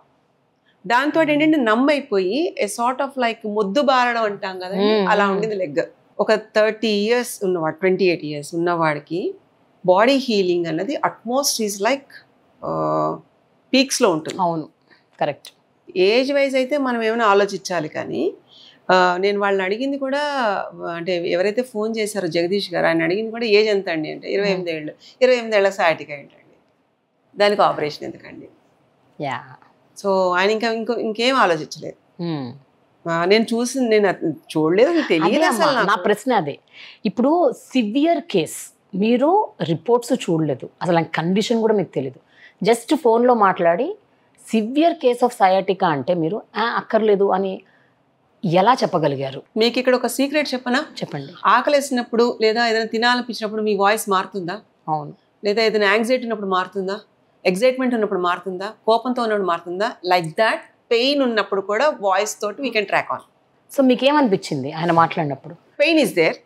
దాంతో ఏంటంటే నమ్ అయిపోయి ఏ సార్ట్ ఆఫ్ లైక్ మొద్దు బారడం అంటాం కదా, అలా ఉండింది లెగ్. ఒక 30 years ఉన్నవాడు, 28 years ఉన్నవాడికి బాడీ హీలింగ్ అన్నది అట్మోస్ట్ ఈజ్ లైక్ పీక్స్లో ఉంటుంది. అవును, కరెక్ట్. ఏజ్ వైజ్ అయితే మనం ఏమైనా ఆలోచించాలి, కానీ నేను వాళ్ళని అడిగింది కూడా, అంటే ఎవరైతే ఫోన్ చేశారో జగదీష్ గారు, ఆయన అడిగింది కూడా ఏజ్ ఎంత అండి అంటే 28 ఏళ్ళు. 28 ఏళ్ళ సయాటికా ఏంటండి, దానికి ఆపరేషన్ ఎందుకండి? యా. సో ఆయన ఇంకేం ఆలోచించలేదు. నేను చూడలేదు, తెలియదు అసలు. నా ప్రశ్న అదే. ఇప్పుడు సివియర్ కేస్, మీరు రిపోర్ట్స్ చూడలేదు, అసలు కండిషన్ కూడా మీకు తెలియదు, జస్ట్ ఫోన్లో మాట్లాడి సివియర్ కేస్ ఆఫ్ సయాటికా అంటే మీరు అక్కర్లేదు అని ఎలా చెప్పగలిగారు? మీకు ఇక్కడ ఒక సీక్రెట్ చెప్పనా? చెప్పండి. ఆకలేసినప్పుడు లేదా ఏదైనా తినాలనిపించినప్పుడు మీ వాయిస్ మారుతుందా? అవును. లేదా ఏదైనా యాంగ్జైటీ ఉన్నప్పుడు మారుతుందా? ఎగ్జైట్మెంట్ ఉన్నప్పుడు మారుతుందా? కోపంతో ఉన్నప్పుడు మారుతుందా? లైక్ దాట్ పెయిన్ ఉన్నప్పుడు కూడా వాయిస్ తోటి we can track on. So మీకేమనిపించింది ఆయన మాట్లాడినప్పుడు? Pain is there,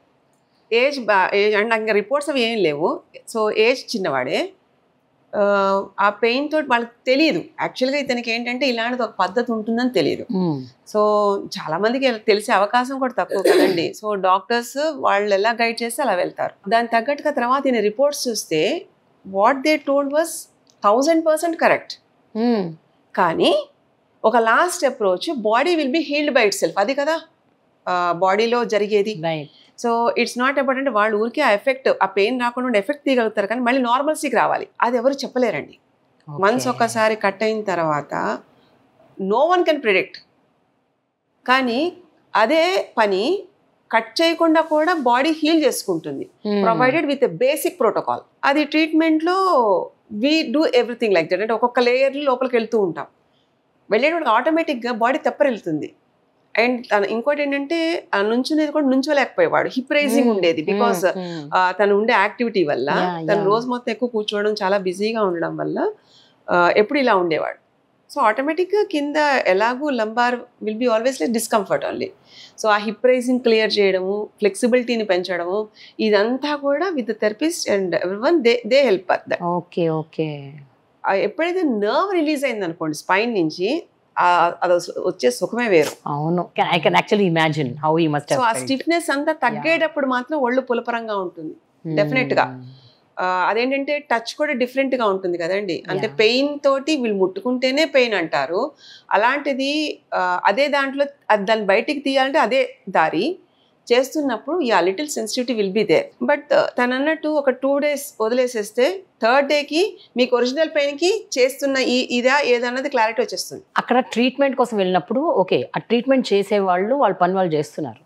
age and ఇంకా రిపోర్ట్స్ అవి ఏం లేవు. సో ఏజ్ చిన్నవాడే, ఆ పెయిన్ తోటి వాళ్ళకి తెలియదు. యాక్చువల్గా ఇతనికి ఏంటంటే ఇలాంటిది ఒక పద్ధతి ఉంటుందని తెలియదు. సో చాలా మందికి తెలిసే అవకాశం కూడా తక్కువ కదండి. సో డాక్టర్స్ వాళ్ళు ఎలా గైడ్ చేస్తే అలా వెళ్తారు. దాని తగ్గట్టుగా తర్వాత ఈయన రిపోర్ట్స్ చూస్తే what they told was 1000% correct. కానీ ఒక last approach, body will be healed by it self. అది కదా బాడీలో జరిగేది. సో ఇట్స్ నాట్ అబౌట్ అంటే వాళ్ళు ఊరికే ఆ ఎఫెక్ట్, ఆ పెయిన్ రాకుండా ఎఫెక్ట్ తీయగలుగుతారు, కానీ మళ్ళీ నార్మల్సీకి రావాలి. అది ఎవరు చెప్పలేరండి. మనసు ఒక్కసారి కట్ అయిన తర్వాత నో వన్ కెన్ ప్రిడిక్ట్. కానీ అదే పని కట్ చేయకుండా కూడా బాడీ హీల్ చేసుకుంటుంది, provided with a basic protocol. అది ట్రీట్మెంట్లో we do everything like that. అంటే ఒక్కొక్క లేయర్లు లోపలికి వెళ్తూ ఉంటాం, వెళ్ళేటప్పుడు ఆటోమేటిక్గా బాడీ తెప్పరెళ్తుంది. అండ్ ఇంకోటి ఏంటంటే నుంచునేది కూడా నుంచోలేకపోయేవాడు, హిప్ రైజింగ్ ఉండేది. బికాస్ తను ఉండే యాక్టివిటీ వల్ల, తను రోజు మొత్తం ఎక్కువ కూర్చోవడం, చాలా బిజీగా ఉండడం వల్ల ఎప్పుడు ఇలా ఉండేవాడు. సో ఆటోమేటిక్గా కింద ఎలాగూ lumbar will be always like discomfort only. So ఆ హిప్ రైజింగ్ క్లియర్ చేయడము, ఫ్లెక్సిబిలిటీని పెంచడము, ఇదంతా కూడా with the therapist and everyone they help that. Okay okay. ఎప్పుడైతే నర్వ్ రిలీజ్ అయింది అనుకోండి స్పైన్ నుంచి, అది వచ్చే సుఖమే వేరు. అవును, I can actually imagine how he must have. So ఆ స్టిఫ్నెస్ అంతా తగ్గేటప్పుడు మాత్రం ఒళ్ళు పులపరంగా ఉంటుంది డెఫినెట్ గా. అదేంటంటే టచ్ కూడా డిఫరెంట్ గా ఉంటుంది కదండి. అంటే పెయిన్ తోటి వీళ్ళు ముట్టుకుంటేనే పెయిన్ అంటారు, అలాంటిది అదే దాంట్లో దాన్ని బయటికి తీయాలంటే అదే దారి చేస్తున్నప్పుడు little sensitivity will be there. But తను అన్నట్టు ఒక 2 days వదిలేసేస్తే 3rd డేకి మీకు ఒరిజినల్ పెయిన్కి చేస్తున్న ఇదా ఏదన్నది క్లారిటీ వచ్చేస్తుంది. అక్కడ ట్రీట్మెంట్ కోసం వెళ్ళినప్పుడు ఓకే, ఆ ట్రీట్మెంట్ చేసేవాళ్ళు వాళ్ళ పని వాళ్ళు చేస్తున్నారు,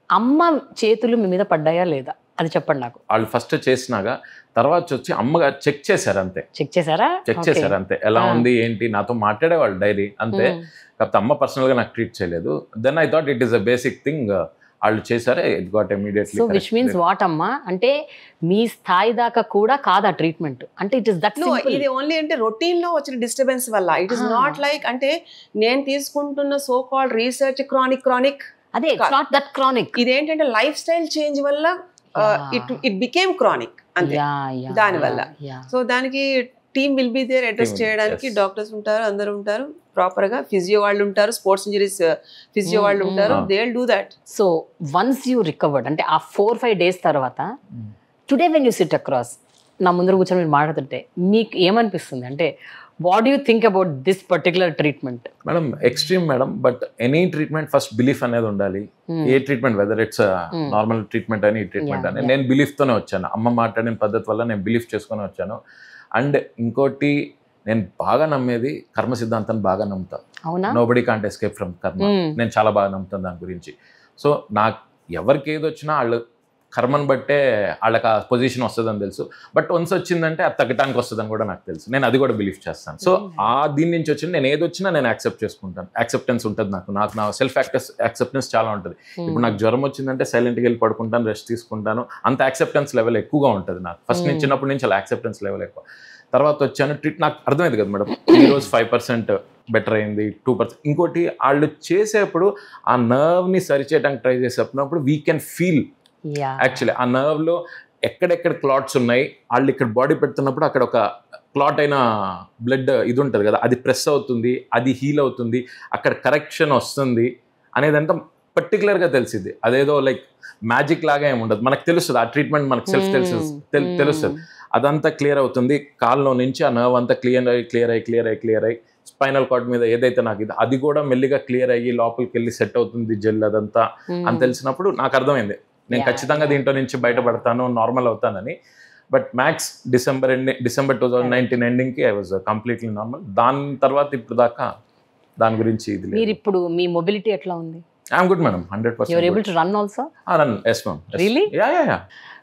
అమ్మ చేతులు మీ మీద పడ్డాయా లేదా అది చెప్పండి నాకు. వాళ్ళు ఫస్ట్ చేసినాక తర్వాత వచ్చి అమ్మగా చెక్ చేశారు అంతే. చెక్ చేశారా? చెక్ చేశారు అంతే, ఎలా ఉంది ఏంటి, నాతో మాట్లాడేవాళ్ళు డైలీ అంతే. కాకపోతే అమ్మ పర్సనల్గా నాకు ట్రీట్ చేయలేదు. Then I thought it is a basic thing. వాళ్ళు చేశారు, it got immediately. So which means what అమ్మా, అంటే మీ స్థాయి దాకా కూడా కాదు ఆ ట్రీట్మెంట్, అంటే ఇట్ ఇస్ దట్ సింపుల్. ఇది ఓన్లీ అంటే రొటీన్ లో వచ్చిన డిస్టర్బెన్స్ వల్ల. ఇట్ ఇస్ నాట్ లైక్ అంటే నేను తీసుకుంటున్న సో కాల్డ్ రీసెర్చ్ క్రానిక్ అదే, ఇట్స్ నాట్ దట్ క్రానిక్. ఇదేంటంటే లైఫ్ స్టైల్ చేంజ్ వల్ల ఇట్ బికేమ్ క్రానిక్ అంతే, దాని వల్ల. సో దానికి team will be there address చేయడానికి. డాక్టర్స్ ఉంటారు, అందరు ఉంటారు, ప్రాపర్ గా ఫిజియో వాళ్ళు ఉంటారు, స్పోర్ట్స్ ఇంజరీస్ ఫిజియో వాళ్ళు ఉంటారు, they will do that. So once you recovered అంటే ఆ 4-5 days తర్వాత, today when you sit across నా ముందర కూర్చొని మీరు మాట్లాడుతుంటే మీకు ఏమనిపిస్తుంది? అంటే what do you think about this particular treatment? Madam extreme madam, but any treatment first belief అనేది ఉండాలి. ఏ treatment, whether it's normal treatment అని, ఈ ట్రీట్మెంట్ అని, నేను బిలీఫ్తోనే వచ్చాను. అమ్మ మాట్లాడిన పద్ధతి వల్ల నేను బిలీఫ్ చేసుకొని వచ్చాను. అండ్ ఇంకోటి నేను బాగా నమ్మేది కర్మ సిద్ధాంతాన్ని బాగా నమ్ముతా. నోబడీ కాంట్ ఎస్కేప్ ఫ్రమ్ కర్మ. నేను చాలా బాగా నమ్ముతాను దాని గురించి. సో నాకు ఎవరికి ఏది వచ్చినా వాళ్ళు కర్మను బట్టే వాళ్ళకి ఆ పొజిషన్ వస్తుందని తెలుసు. బట్ వన్స్ వచ్చిందంటే అది తగ్గటానికి వస్తుందని కూడా నాకు తెలుసు. నేను అది కూడా బిలీవ్ చేస్తాను. సో దీని నుంచి వచ్చిన నేను ఏది వచ్చినా నేను యాక్సెప్ట్ చేసుకుంటాను. యాక్సెప్టెన్స్ ఉంటుంది నాకు నా సెల్ఫ్ యాక్సెప్టెన్స్ చాలా ఉంటుంది. ఇప్పుడు నాకు జ్వరం వచ్చిందంటే సైలెంట్గా వెళ్ళి పడుకుంటాను, రెస్ట్ తీసుకుంటాను. అంత యాక్సెప్టెన్స్ లెవెల్ ఎక్కువగా ఉంటుంది నాకు. ఫస్ట్ నుంచి చిన్నప్పటి నుంచి అలా యాక్సెప్టెన్స్ లెవెల్ ఎక్కువ. తర్వాత వచ్చాను నాకు అర్థమైంది కదా మేడం, ఈరోజు 5% బెటర్ అయింది, 2%. ఇంకోటి వాళ్ళు చేసేప్పుడు ఆ నర్వ్ని సరిచేయడానికి ట్రై చేసేటప్పుడు వీ కెన్ ఫీల్ యాక్చువల్లీ ఆ నర్వ్లో ఎక్కడెక్కడ క్లాట్స్ ఉన్నాయి. వాళ్ళు ఇక్కడ బాడీ పెడుతున్నప్పుడు అక్కడ ఒక క్లాట్ అయిన బ్లడ్ ఇది ఉంటుంది కదా, అది ప్రెస్ అవుతుంది, అది హీల్ అవుతుంది, అక్కడ కరెక్షన్ వస్తుంది అనేదంతా పర్టికులర్గా తెలిసింది. అదేదో లైక్ మ్యాజిక్ లాగా ఏమి ఉండదు, మనకు తెలుస్తుంది ఆ ట్రీట్మెంట్, మనకు సెల్ఫ్ తెలుస్తుంది. అదంతా క్లియర్ అవుతుంది. కాల్లో నుంచి ఆ నర్వ్ అంతా క్లియర్ అయ్యి స్పైనల్ కార్డ్ మీద ఏదైతే నాకు ఇది అది కూడా మెల్లిగా క్లియర్ అయ్యి లోపలికి వెళ్ళి సెట్ అవుతుంది జెల్ అదంతా అని తెలిసినప్పుడు నాకు అర్థమైంది నేను ఖచ్చితంగా దీంట్లో నుంచి బయటపడతాను, నార్మల్ అవుతానని. బట్ మ్యాక్స్ డిసెంబర్ 2019 ఎండింగ్కి ఐ వాజ్ కంప్లీట్లీ నార్మల్. దాని తర్వాత ఇప్పుడు దాకా దాని గురించి ఇది లేదు. మీరు ఇప్పుడు మీ మొబిలిటీ ఎట్లా ఉంది? I'm good madam, 100%. You are able to run also? Run, yes ma'am. Really? Yeah.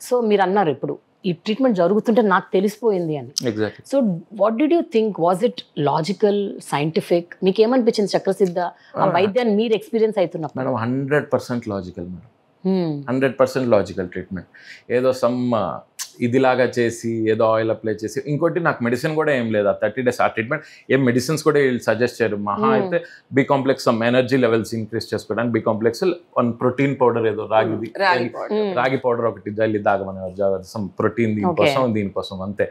So మీరు అన్నారు ఇప్పుడు ఈ ట్రీట్మెంట్ జరుగుతుంటే నాకు తెలిసిపోయింది అని. Exactly. So what did you think? Was it logical, scientific? మీకు ఏమనిపించింది చక్రసిద్ధ ఆ వైద్యాన్ని మీరు ఎక్స్పీరియన్స్ అవుతున్నప్పుడు? Madam 100% logical madam, 100% logical treatment. ఏదో సమ్ ఇదిలాగా చేసి ఏదో ఆయిల్ అప్లై చేసి, ఇంకోటి నాకు మెడిసిన్ కూడా ఏం లేదు ఆ 30 days ఆ ట్రీట్మెంట్. ఏం మెడిసిన్స్ కూడా వీళ్ళు సజెస్ట్ చేయరు. మహా అయితే B complex some energy levels increase చేసుకోవడానికి బి కాంప్లెక్స్ 1 ప్రోటీన్ పౌడర్ ఏదో రాగి పౌడర్ ఒకటి జల్లి తాగమని సమ్ ప్రోటీన్ దీనికోసం అంతే.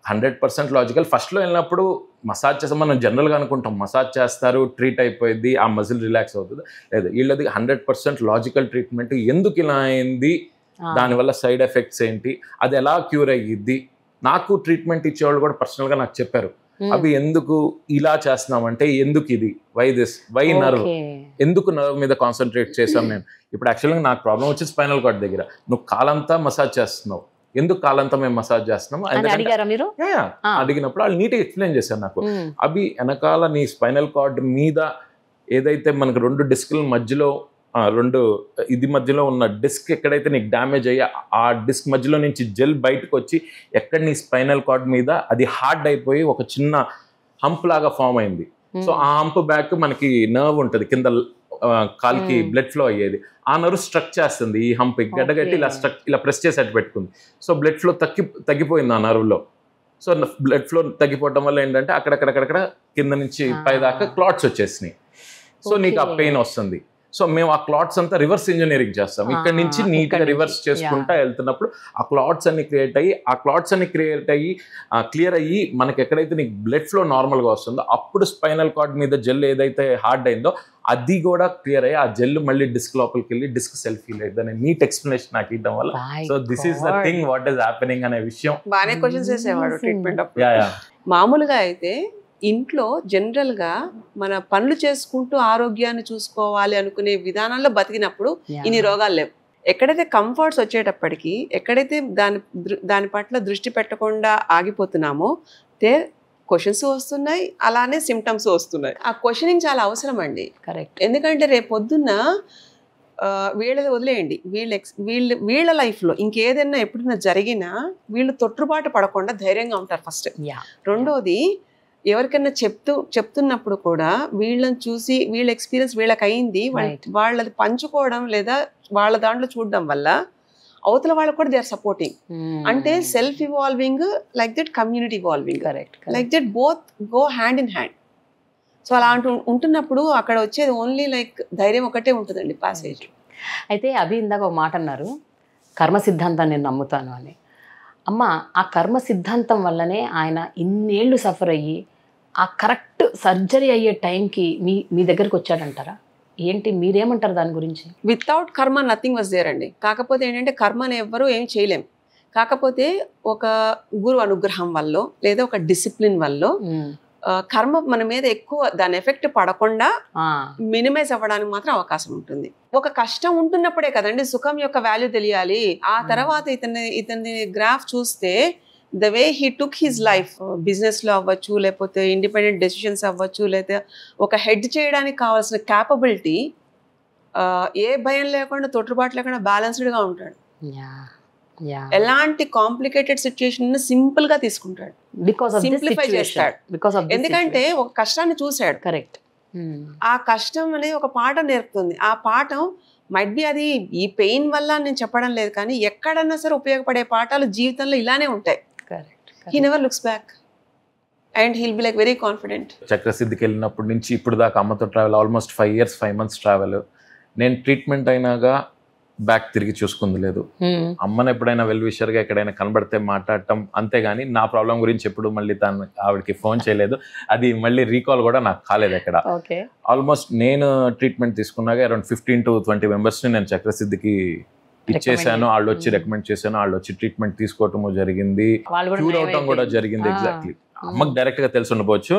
100% లాజికల్. ఫస్ట్లో వెళ్ళినప్పుడు మసాజ్ చేస్తాం, మనం జనరల్గా అనుకుంటాం మసాజ్ చేస్తారు ట్రీట్ అయిపోయింది ఆ మజిల్ రిలాక్స్ అవుతుంది. లేదు, వీళ్ళది 100% లాజికల్ ట్రీట్మెంట్. ఎందుకు ఇలా అయింది, దానివల్ల సైడ్ ఎఫెక్ట్స్ ఏంటి, అది ఎలా క్యూర్ అయ్యిద్ది. నాకు ట్రీట్మెంట్ ఇచ్చేవాళ్ళు కూడా పర్సనల్గా నాకు చెప్పారు, అవి ఎందుకు ఇలా చేస్తున్నామంటే ఎందుకు ఇది వై నర్వ్, ఎందుకు నర్వ్ మీద కాన్సన్ట్రేట్ చేసాం. నేను ఇప్పుడు యాక్చువల్గా నాకు ప్రాబ్లం వచ్చి స్పైనల్ కార్డ్ దగ్గర, నువ్వు కాలంతా మసాజ్ చేస్తున్నావు, ఎందుకు కాలంతా మేము మసాజ్ చేస్తున్నాము అడిగినప్పుడు వాళ్ళు నీట్గా ఎక్స్ప్లెయిన్ చేశారు నాకు. అవి వెనకాల నీ స్పైనల్ కార్డ్ మీద ఏదైతే మనకు 2 డిస్క్ల మధ్యలో మధ్యలో ఉన్న డిస్క్ ఎక్కడైతే నీకు డ్యామేజ్ అయ్యి ఆ డిస్క్ మధ్యలో నుంచి జెల్ బయటకు వచ్చి ఎక్కడ నీ స్పైనల్ కార్డ్ మీద అది హార్డ్ అయిపోయి ఒక చిన్న హంప్ లాగా ఫామ్ అయింది. సో ఆ హంప్ బ్యాక్ మనకి నర్వ్ ఉంటుంది కింద కాలికి బ్లడ్ ఫ్లో అయ్యేది, ఆ నర్వ్ స్ట్రక్ చేస్తుంది. ఈ హంప్ గడ్డగట్టి ఇలా ప్రెస్ చేసేట్టు పెట్టుకుంది. సో బ్లడ్ ఫ్లో తగ్గిపోయింది ఆ నర్వ్లో. సో బ్లడ్ ఫ్లో తగ్గిపోవడం వల్ల ఏంటంటే అక్కడక్కడ కింద నుంచి పై దాకా క్లాట్స్ వచ్చేసినాయి. సో నీకు ఆ పెయిన్ వస్తుంది. సో మేము ఆ క్లాట్స్ అంతా రివర్స్ ఇంజనీరింగ్ చేస్తాం. ఇక్కడ నుంచి నీట్గా రివర్స్ చేసుకుంటా వెళ్తున్నప్పుడు ఆ క్లాట్స్ అన్ని క్రియేట్ అయ్యి క్లియర్ అయ్యి మనకి ఎక్కడైతే నీకు బ్లడ్ ఫ్లో నార్మల్గా వస్తుందో అప్పుడు స్పైనల్ కార్డ్ మీద జెల్ ఏదైతే హార్డ్ అయిందో అది కూడా క్లియర్ అయ్యి ఆ జెల్ మళ్ళీ డిస్క్ లోపలికి వెళ్ళి డిస్క్ సెల్ఫ్ హీల్ అయ్యింది అనే నీట్ ఎక్స్ప్లెనేషన్ నాకు ఇవ్వడం వల్ల so this is the thing what is happening అనే విషయం బాగానే క్వశ్చన్స్ చేసేవాడు ట్రీట్మెంట్ అప్పుడు. మామూలుగా అయితే ఇంట్లో జనరల్గా మన పనులు చేసుకుంటూ ఆరోగ్యాన్ని చూసుకోవాలి అనుకునే విధానాల్లో బతికినప్పుడు ఇన్ని రోగాలు లేవు. ఎక్కడైతే కంఫర్ట్స్ వచ్చేటప్పటికి, ఎక్కడైతే దాని పట్ల దృష్టి పెట్టకుండా ఆగిపోతున్నామో క్వశ్చన్స్ వస్తున్నాయి, అలానే సిమ్టమ్స్ వస్తున్నాయి. ఆ క్వశ్చనింగ్ చాలా అవసరం అండి. కరెక్ట్. ఎందుకంటే రేపు పొద్దున్న వీళ్ళది వదిలేయండి, వీళ్ళ లైఫ్లో ఇంకేదైనా ఎప్పుడైనా జరిగినా వీళ్ళు తొట్టుబాటు పడకుండా ధైర్యంగా ఉంటారు ఫస్ట్. రెండోది, ఎవరికైనా చెప్తున్నప్పుడు కూడా వీళ్ళని చూసి వీళ్ళ ఎక్స్పీరియన్స్ వీళ్ళకి అయింది వాళ్ళది పంచుకోవడం లేదా వాళ్ళ దాంట్లో చూడడం వల్ల అవతల వాళ్ళకు కూడా దే ఆర్ సపోర్టింగ్. అంటే self evolving like that, community evolving like that, both go hand in hand. So అలా ఉంటున్నప్పుడు అక్కడ వచ్చేది ఓన్లీ లైక్ ధైర్యం ఒకటే ఉంటుందండి ప్యాసేజ్. అయితే అభి ఇందాక ఒక మాట అన్నారు, కర్మ సిద్ధాంతాన్ని నేను నమ్ముతాను అని. అమ్మ, ఆ కర్మ సిద్ధాంతం వల్లనే ఆయన ఇన్నేళ్ళు సఫర్ అయ్యి ఆ కరెక్ట్ సర్జరీ అయ్యే టైంకి మీ దగ్గరికి వచ్చాడంటారా? ఏంటి, మీరేమంటారు దాని గురించి? వితౌట్ కర్మ నథింగ్ వాజ్ దేర్ అండి. కాకపోతే ఏంటంటే కర్మని ఎవ్వరూ ఏం చేయలేం. కాకపోతే ఒక గురు అనుగ్రహం వల్ల లేదా ఒక డిసిప్లిన్ వల్ల కర్మ మన మీద ఎక్కువ దాని ఎఫెక్ట్ పడకుండా మినిమైజ్ అవ్వడానికి మాత్రం అవకాశం ఉంటుంది. ఒక కష్టం ఉంటున్నప్పుడే కదండి సుఖం యొక్క వాల్యూ తెలియాలి. ఆ తర్వాత ఇతని గ్రాఫ్ చూస్తే the way he took his life, business లో అవ్వచ్చు, లేకపోతే ఇండిపెండెంట్ డెసిషన్స్ అవ్వచ్చు, లేదా ఒక హెడ్ చేయడానికి కావాల్సిన క్యాపబిలిటీ, ఏ భయం లేకుండా తొట్టుబాటు లేకుండా బ్యాలెన్స్డ్ గా ఉంటాడు. ఎలాంటి కాంప్లికేటెడ్ సిచ్యుయేషన్ సింపుల్ గా తీసుకుంటాడు, సింప్లిఫై చేస్తాడు. ఎందుకంటే ఒక కష్టాన్ని చూశాడు. కరెక్ట్. ఆ కష్టం అనేది ఒక పాఠం నేర్పుతుంది. ఆ పాఠం మైట్ బి అది ఈ పెయిన్ వల్ల నేను చెప్పడం లేదు, కానీ ఎక్కడన్నా సరే ఉపయోగపడే పాఠాలు జీవితంలో ఇలానే ఉంటాయి. He never looks back and heal be like very confident. చక్రసిద్ధికి వెళ్ళినప్పటి నుంచి ఇప్పుడు దాకా అమ్మతో travel almost 5 years 5 months travel. నేను ట్రీట్మెంట్ అయినాక బ్యాక్ తిరిగి చూసుకుంది లేదు. అమ్మని ఎప్పుడైనా వెల్ విషర్గా ఎక్కడైనా కనబడితే మాట్లాడటం అంతేగాని నా ప్రాబ్లం గురించి ఎప్పుడు మళ్ళీ ఆవిడకి ఫోన్ చేయలేదు. అది మళ్ళీ రీకాల్ కూడా నాకు కాలేదు ఎక్కడ. ఆల్మోస్ట్ నేను ట్రీట్మెంట్ తీసుకున్నాక అరౌండ్ 15 to 20 మెంబర్స్ని నేను చక్రసిద్ధికి ఇచ్చేసాను. వాళ్ళు వచ్చి రికమెండ్ చేశాను, వాళ్ళు వచ్చి ట్రీట్మెంట్ తీసుకోవటం జరిగింది, క్యూర్ అవటం కూడా జరిగింది. ఎగ్జాక్ట్లీ అమ్మకి డైరెక్ట్ గా తెలిసి ఉండవచ్చు,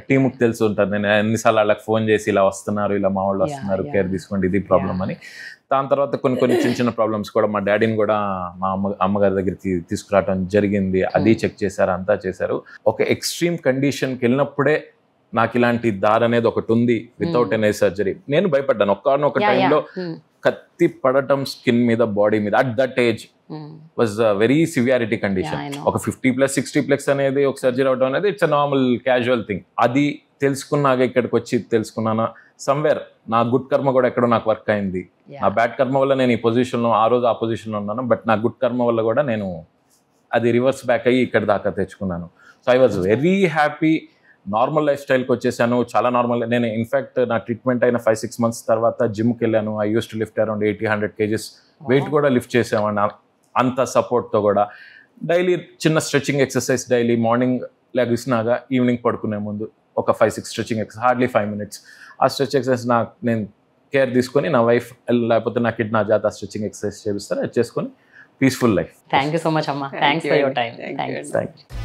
టీముకి తెలిసి ఉంటుంది. నేను ఎన్నిసార్లు వాళ్ళకి ఫోన్ చేసి ఇలా వస్తున్నారు, ఇలా మా వాళ్ళు వస్తున్నారు, కేర్ తీసుకోండి, ఇది ప్రాబ్లం అని. దాని తర్వాత కొన్ని చిన్న ప్రాబ్లమ్స్ కూడా మా డాడీని కూడా మా అమ్మగారి దగ్గరికి తీసుకురావడం జరిగింది. అది చెక్ చేశారు, అంతా చేశారు. ఒక ఎక్స్ట్రీమ్ కండిషన్కి వెళ్ళినప్పుడే నాకు ఇలాంటి దారి అనేది ఒకటి ఉంది వితౌట్ ఎనీ సర్జరీ. నేను భయపడ్డాను ఒక్క టైంలో. కత్తి పడటం స్కిన్ మీద, బాడీ మీద at that age was very severity condition. ఒక 50+, 60+ అనేది ఒక సర్జరీ అవడం అనేది it's a normal casual thing. అది తెలుసుకున్నాక ఇక్కడికి వచ్చి తెలుసుకున్నాను సమ్వేర్ నా గుడ్ కర్మ కూడా ఎక్కడో నాకు వర్క్ అయింది. నా బ్యాడ్ కర్మ వల్ల నేను ఈ పొజిషన్లో ఆ రోజు ఆ పొజిషన్లో ఉన్నాను, బట్ నా గుడ్ కర్మ వల్ల కూడా నేను అది రివర్స్ బ్యాక్ అయ్యి ఇక్కడ దాకా తెచ్చుకున్నాను. So I was very happy. Normal life స్టైల్కి వచ్చేసాను, చాలా నార్మల్. నేను ఇన్ఫ్యాక్ట్ నా ట్రీట్మెంట్ అయిన 5-6 months తర్వాత జిమ్కి వెళ్ళాను. I use to lift around 80-100 kgs weight కూడా లిఫ్ట్ చేసామని అంత సపోర్ట్తో కూడా. డైలీ చిన్న స్ట్రెచింగ్ ఎక్సర్సైజ్, డైలీ మార్నింగ్ లెగిసినాక ఈవినింగ్ పడుకునే ముందు ఒక 5-6 స్ట్రెచింగ్ ఎక్సర్సైజ్, హార్డ్లీ 5 minutes. ఆ స్ట్రెచ్ ఎక్సర్సైజ్ నేను కేర్ తీసుకొని నా వైఫ్ లేకపోతే నా కిడ్ నా జాత స్ట్రెచింగ్ ఎక్సర్సైజ్ చేపిస్తారు, అది చేసుకొని peaceful life. Thank you so much అమ్మా. Thanks for your time. Thank you.